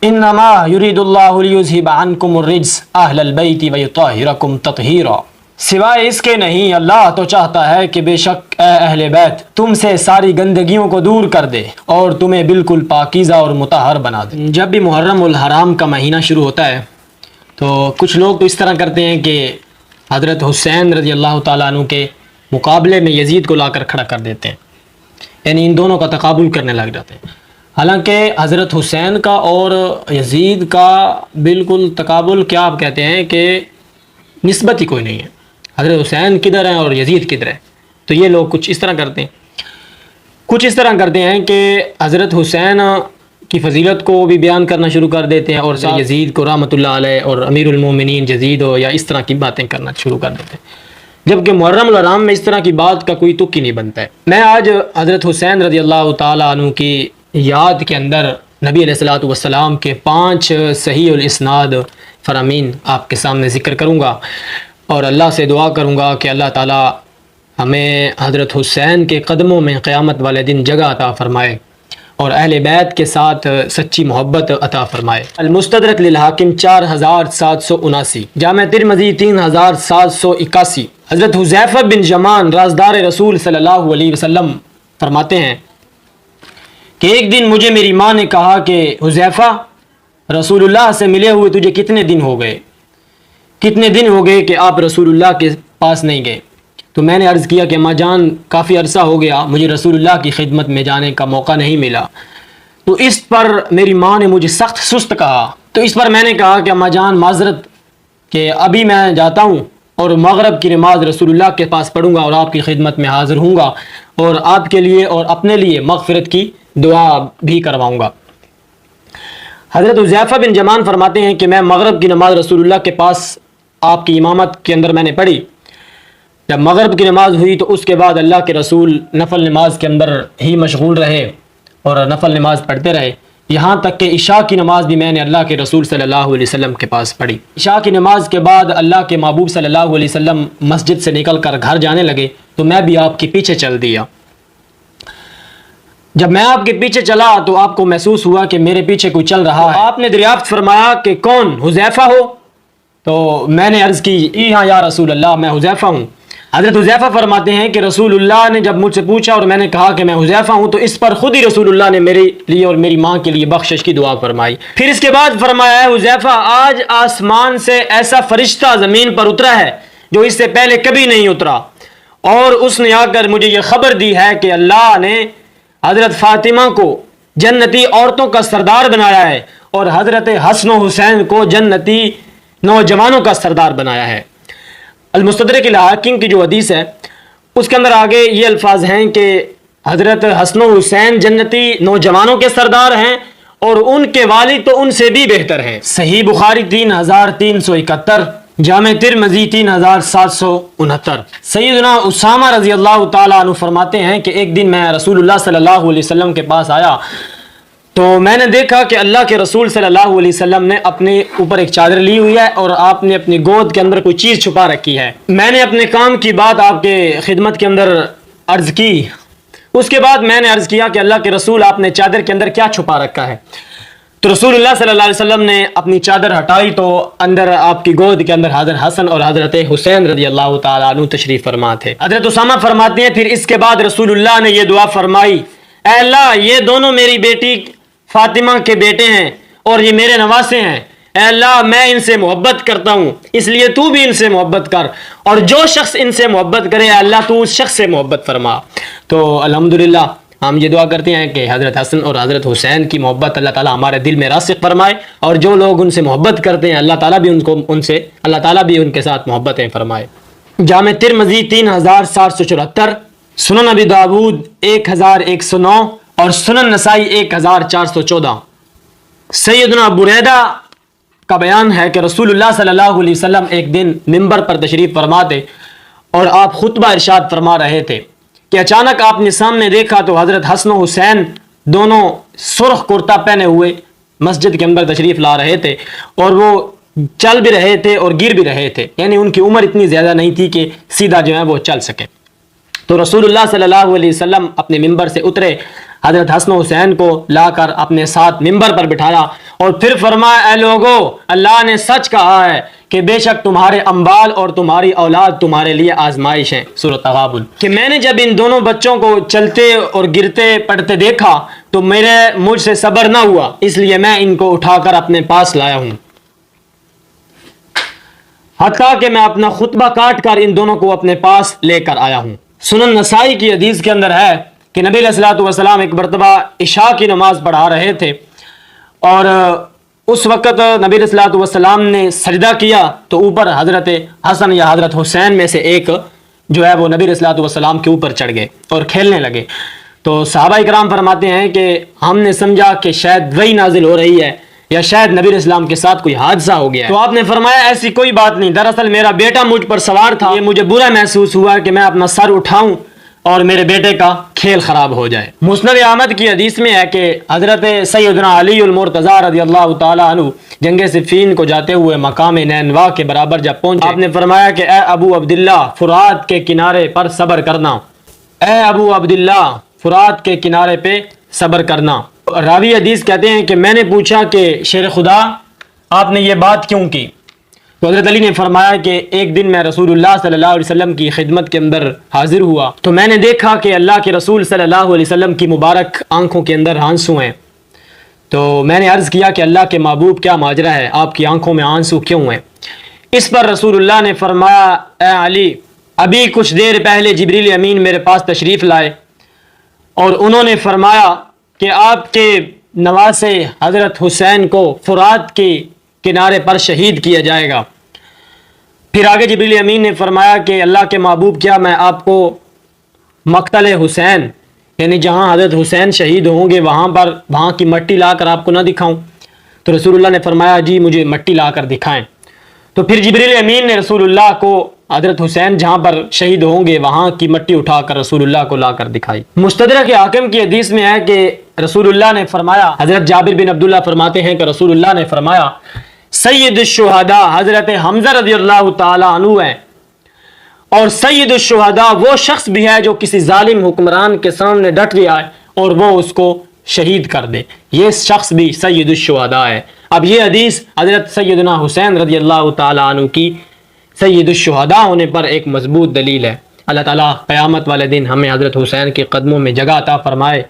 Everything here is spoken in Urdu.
انما یرید اللہ لیذھب عنکم الرجس اہل البیت ویطہرکم تطہیرا، سوائے اس کے نہیں، اللہ تو چاہتا ہے کہ بے شک اے اہل بیت تم سے ساری گندگیوں کو دور کر دے اور تمہیں بالکل پاکیزہ اور مطہر بنا دے۔ جب بھی محرم الحرام کا مہینہ شروع ہوتا ہے تو کچھ لوگ تو اس طرح کرتے ہیں کہ حضرت حسین رضی اللہ تعالیٰ عنہ کے مقابلے میں یزید کو لا کر کھڑا کر دیتے ہیں، یعنی ان دونوں کا تقابل کرنے لگ جاتے ہیں۔ حالانکہ حضرت حسین کا اور یزید کا بالکل تقابل کیا آپ کہتے ہیں کہ نسبت ہی کوئی نہیں ہے، حضرت حسین کدھر ہیں اور یزید کدھر ہے۔ تو یہ لوگ کچھ اس طرح کرتے ہیں، کچھ اس طرح کرتے ہیں کہ حضرت حسین کی فضیلت کو بھی بیان کرنا شروع کر دیتے ہیں اور یزید کو رحمۃ اللہ علیہ اور امیر المومنین یزید ہو یا اس طرح کی باتیں کرنا شروع کر دیتے ہیں، جبکہ محرم الحرام میں اس طرح کی بات کا کوئی تک ہی نہیں بنتا ہے۔ میں آج حضرت حسین رضی اللہ تعالیٰ عنہ کی یاد کے اندر نبی علیہ الصلوۃ والسلام کے 5 صحیح الاسناد فرامین آپ کے سامنے ذکر کروں گا اور اللہ سے دعا کروں گا کہ اللہ تعالیٰ ہمیں حضرت حسین کے قدموں میں قیامت والے دن جگہ عطا فرمائے اور اہل بیت کے ساتھ سچی محبت عطا فرمائے۔ المستدرک للحاکم 4779، جامع ترمذی 3781۔ حضرت حذیفہ بن یمان رازدار رسول صلی اللہ علیہ وسلم فرماتے ہیں کہ ایک دن مجھے میری ماں نے کہا کہ حذیفہ، رسول اللہ سے ملے ہوئے تجھے کتنے دن ہو گئے، کتنے دن ہو گئے کہ آپ رسول اللہ کے پاس نہیں گئے؟ تو میں نے عرض کیا کہ ماں جان کافی عرصہ ہو گیا، مجھے رسول اللہ کی خدمت میں جانے کا موقع نہیں ملا۔ تو اس پر میری ماں نے مجھے سخت سست کہا، تو اس پر میں نے کہا کہ ماں جان معذرت کہ ابھی میں جاتا ہوں اور مغرب کی نماز رسول اللہ کے پاس پڑھوں گا اور آپ کی خدمت میں حاضر ہوں گا اور آپ کے لیے اور اپنے لیے مغفرت کی دعا بھی کرواؤں گا۔ حضرت حذیفہ بن یمان فرماتے ہیں کہ میں مغرب کی نماز رسول اللہ کے پاس آپ کی امامت کے اندر میں نے پڑھی۔ جب مغرب کی نماز ہوئی تو اس کے بعد اللہ کے رسول نفل نماز کے اندر ہی مشغول رہے اور نفل نماز پڑھتے رہے، یہاں تک کہ عشاء کی نماز بھی میں نے اللہ کے رسول صلی اللہ علیہ وسلم کے پاس پڑھی۔ عشاء کی نماز کے بعد اللہ کے محبوب صلی اللہ علیہ وسلم مسجد سے نکل کر گھر جانے لگے تو میں بھی آپ کے پیچھے چل دیا۔ جب میں آپ کے پیچھے چلا تو آپ کو محسوس ہوا کہ میرے پیچھے کوئی چل رہا ہے۔ آپ نے دریافت فرمایا کہ کون، حذیفہ ہو؟ تو میں نے عرض کی جی ہاں یا رسول اللہ، میں حذیفہ ہوں۔ حضرت حذیفہ فرماتے ہیں کہ رسول اللہ نے جب مجھ سے پوچھا اور میں نے کہا کہ میں حذیفہ ہوں تو اس پر خود ہی رسول اللہ نے میرے لیے اور میری ماں کے لیے بخشش کی دعا فرمائی۔ پھر اس کے بعد فرمایا ہے حذیفہ، آج آسمان سے ایسا فرشتہ زمین پر اترا ہے جو اس سے پہلے کبھی نہیں اترا، اور اس نے آ کر مجھے یہ خبر دی ہے کہ اللہ نے حضرت فاطمہ کو جنتی عورتوں کا سردار بنایا ہے اور حضرت حسن و حسین کو جنتی نوجوانوں کا سردار بنایا ہے۔ المستدرک الحاکم کی جو حدیث ہے اس کے اندر آگے یہ الفاظ ہیں کہ حضرت حسن و حسین جنتی نوجوانوں کے سردار ہیں اور ان کے والد تو ان سے بھی بہتر ہیں۔ صحیح بخاری 3371، جامع ترمذی 3769۔ سیدنا اسامہ رضی اللہ تعالیٰ عنہ فرماتے ہیں کہ ایک دن میں رسول اللہ صلی اللہ علیہ وسلم کے پاس آیا تو میں نے دیکھا کہ اللہ کے رسول صلی اللہ علیہ وسلم نے اپنے اوپر ایک چادر لی ہوئی ہے اور آپ نے اپنی گود کے اندر کوئی چیز چھپا رکھی ہے۔ میں نے اپنے کام کی بات آپ کے خدمت کے اندر عرض کی، اس کے بعد میں نے عرض کیا کہ اللہ کے رسول آپ نے چادر کے اندر کیا چھپا رکھا ہے؟ تو رسول اللہ صلی اللہ علیہ وسلم نے اپنی چادر ہٹائی تو اندر آپ کی گود کے اندر حضرت حسن اور حضرت حسین رضی اللہ تعالیٰ عنہ تشریف فرما تھے۔ حضرت اسامہ فرماتے ہیں پھر اس کے بعد رسول اللہ نے یہ دعا فرمائی، اے اللہ یہ دونوں میری بیٹی فاطمہ کے بیٹے ہیں اور یہ میرے نواسے ہیں، اے اللہ میں ان سے محبت کرتا ہوں اس لیے تو بھی ان سے محبت کر، اور جو شخص ان سے محبت کرے اے اللہ تو اس شخص سے محبت فرما۔ تو الحمدللہ ہم یہ دعا کرتے ہیں کہ حضرت حسن اور حضرت حسین کی محبت اللہ تعالیٰ ہمارے دل میں راسخ فرمائے، اور جو لوگ ان سے محبت کرتے ہیں اللہ تعالیٰ بھی اللہ تعالیٰ بھی ان کے ساتھ محبتیں فرمائے۔ جامع ترمذی 3774، سنن ابی داود 1109 اور سنن نسائی 1414۔ سیدنا بریدہ کا بیان ہے کہ رسول اللہ صلی اللہ علیہ وسلم ایک دن منبر پر تشریف فرما تھے اور آپ خطبہ ارشاد فرما رہے تھے کہ اچانک آپ نے سامنے دیکھا تو حضرت حسن و حسین دونوں سرخ کرتا پہنے ہوئے مسجد کے اندر تشریف لا رہے تھے اور وہ چل بھی رہے تھے اور گر بھی رہے تھے، یعنی ان کی عمر اتنی زیادہ نہیں تھی کہ سیدھا جو ہے وہ چل سکے۔ تو رسول اللہ صلی اللہ علیہ وسلم اپنے ممبر سے اترے، حضرت حسن و حسین کو لا کر اپنے ساتھ ممبر پر بٹھایا اور پھر فرمایا، اے لوگو، اللہ نے سچ کہا ہے کہ بے شک تمہارے اموال اور تمہاری اولاد تمہارے لیے آزمائش ہیں، سورۃ تغابن، کہ میں نے جب ان دونوں بچوں کو چلتے اور گرتے پڑتے دیکھا تو مجھ سے صبر نہ ہوا، اس لیے میں ان کو اٹھا کر اپنے پاس لایا ہوں، حتیٰ کہ میں اپنا خطبہ کاٹ کر ان دونوں کو اپنے پاس لے کر آیا ہوں۔ سنن نسائی کی حدیث کے اندر ہے کہ نبی علیہ الصلوۃ والسلام ایک مرتبہ عشاء کی نماز پڑھا رہے تھے اور اس وقت نبی علیہ الصلوۃ والسلام نے سجدہ کیا تو اوپر حضرت حسن یا حضرت حسین میں سے ایک جو ہے وہ نبی علیہ الصلوۃ والسلام کے اوپر چڑھ گئے اور کھیلنے لگے۔ تو صحابہ کرام فرماتے ہیں کہ ہم نے سمجھا کہ شاید وحی نازل ہو رہی ہے یا شاید نبی علیہ السلام کے ساتھ کوئی حادثہ ہو گیا ہے۔ تو آپ نے فرمایا ایسی کوئی بات نہیں، دراصل میرا بیٹا مجھ پر سوار تھا، یہ مجھے برا محسوس ہوا کہ میں اپنا سر اٹھاؤں اور میرے بیٹے کا کھیل خراب ہو جائے۔ مسند احمد کی حدیث میں ہے کہ حضرت سیدنا علی المرتضی رضی اللہ تعالی عنہ جنگ صفین کو جاتے ہوئے مقام نینوا کے برابر جب پہنچے، آپ نے فرمایا کہ اے ابو عبداللہ، فرات کے کنارے پر صبر کرنا، اے ابو عبداللہ، فرات کے کنارے پہ صبر کرنا۔ راوی حدیث کہتے ہیں کہ میں نے پوچھا کہ شیر خدا آپ نے یہ بات کیوں کی؟ تو حضرت علی نے فرمایا کہ ایک دن میں رسول اللہ صلی اللہ علیہ وسلم کی خدمت کے اندر حاضر ہوا تو میں نے دیکھا کہ اللہ کے رسول صلی اللہ علیہ وسلم کی مبارک آنکھوں کے اندر آنسو ہیں، تو میں نے عرض کیا کہ اللہ کے محبوب کیا ماجرا ہے، آپ کی آنکھوں میں آنسو کیوں ہیں؟ اس پر رسول اللہ نے فرمایا، اے علی، ابھی کچھ دیر پہلے جبریل امین میرے پاس تشریف لائے اور انہوں نے فرمایا کہ آپ کے نواسے حضرت حسین کو فرات کے کنارے پر شہید کیا جائے گا۔ پھر آگے جبریل امین نے فرمایا کہ اللہ کے محبوب کیا میں آپ کو مقتل حسین یعنی جہاں حضرت حسین شہید ہوں گے وہاں کی مٹی لا کر آپ کو نہ دکھاؤں؟ تو رسول اللہ نے فرمایا جی مجھے مٹی لا کر دکھائیں۔ تو پھر جبریل امین نے رسول اللہ کو حضرت حسین جہاں پر شہید ہوں گے وہاں کی مٹی اٹھا کر رسول اللہ کو لا کر دکھائی۔ مستدرک حاکم کی حدیث میں ہے کہ رسول اللہ نے فرمایا، حضرت جابر بن عبداللہ فرماتے ہیں کہ رسول اللہ نے فرمایا سید الشہداء حضرت حمزہ رضی اللہ تعالی عنہ ہیں، اور سید الشہداء وہ شخص بھی ہے جو کسی ظالم حکمران کے سامنے ڈٹ گیا ہے اور وہ اس کو شہید کر دے، یہ شخص بھی سید الشہداء ہے۔ اب یہ حدیث حضرت سیدنا حسین رضی اللہ تعالی عنہ کی سید الشہداء ہونے پر ایک مضبوط دلیل ہے۔ اللہ تعالیٰ قیامت والے دن ہمیں حضرت حسین کے قدموں میں جگہ عطا فرمائے